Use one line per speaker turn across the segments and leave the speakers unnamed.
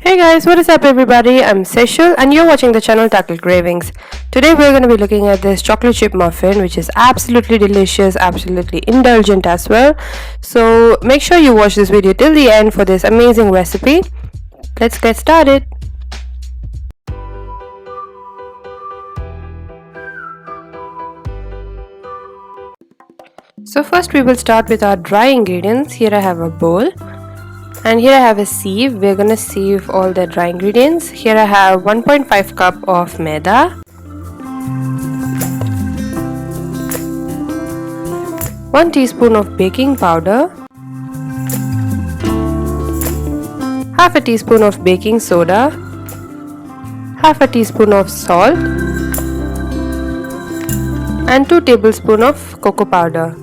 Hey guys, what is up everybody? I'm Seshul and you're watching the channel titled Cravings. Today we're going to be looking at this chocolate chip muffin, which is absolutely delicious, absolutely indulgent as well. So make sure you watch this video till the end for this amazing recipe. Let's get started. So first we will start with our dry ingredients. Here I have a bowl. And here I have a sieve. We're gonna sieve all the dry ingredients. Here I have 1.5 cup of maida, 1 teaspoon of baking powder, half a teaspoon of baking soda, half a teaspoon of salt, and 2 tablespoons of cocoa powder.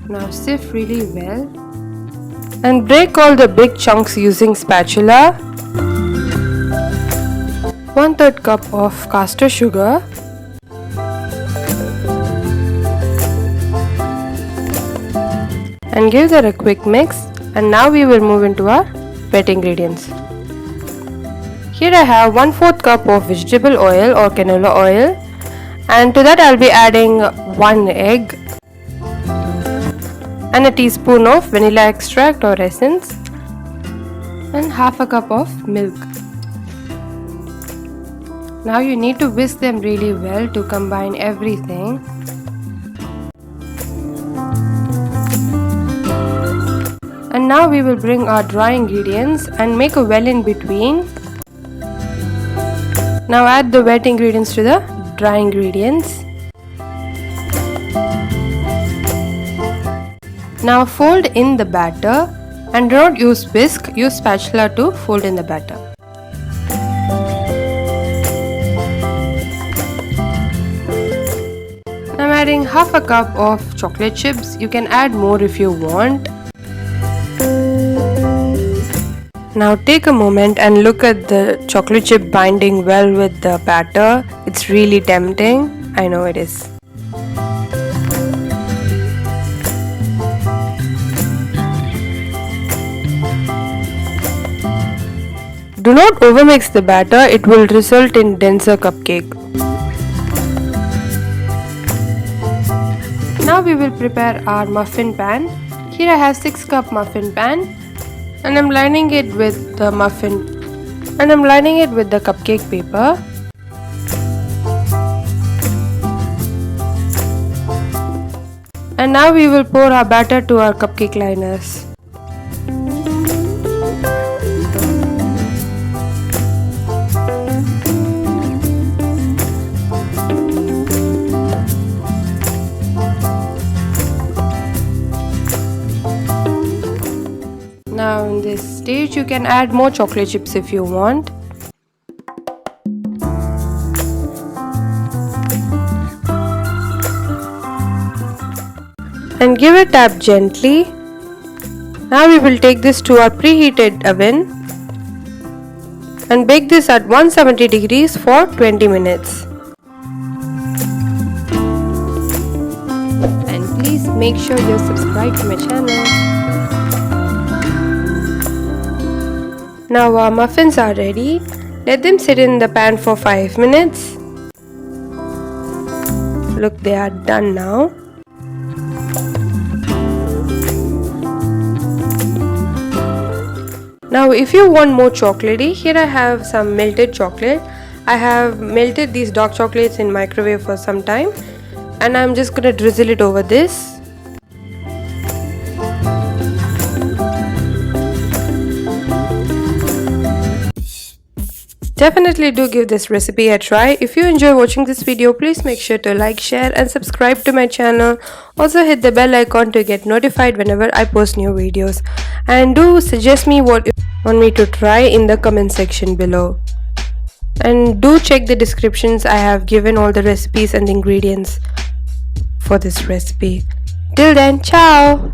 Now sift really well and break all the big chunks using spatula. 1/3 cup of caster sugar, and give that a quick mix. And now we will move into our wet ingredients. Here I have 1/4 cup of vegetable oil or canola oil, and to that I'll be adding 1 egg and a teaspoon of vanilla extract or essence and half a cup of milk. Now you need to whisk them really well to combine everything. And now we will bring our dry ingredients and make a well in between. Now add the wet ingredients to the dry ingredients. Now fold in the batter and do not use whisk, use spatula to fold in the batter. I'm adding half a cup of chocolate chips. You can add more if you want. Now take a moment and look at the chocolate chip binding well with the batter. It's really tempting. I know it is. Do not overmix the batter, it will result in denser cupcake. Now we will prepare our muffin pan. Here I have 6 cup muffin pan and I'm lining it with the cupcake paper. And now we will pour our batter to our cupcake liners. Now in this stage you can add more chocolate chips if you want. And give a tap gently. Now we will take this to our preheated oven and bake this at 170 degrees for 20 minutes. And please make sure you're subscribed to my channel. Now our muffins are ready. Let them sit in the pan for 5 minutes. Look, they are done now. Now if you want more chocolatey, here I have some melted chocolate. I have melted these dark chocolates in microwave for some time and I'm just gonna drizzle it over this. Definitely do give this recipe a try. If you enjoy watching this video, please make sure to like, share and subscribe to my channel. Also hit the bell icon to get notified whenever I post new videos. And do suggest me what you want me to try in the comment section below. And do check the descriptions. I have given all the recipes and ingredients for this recipe. Till then, ciao!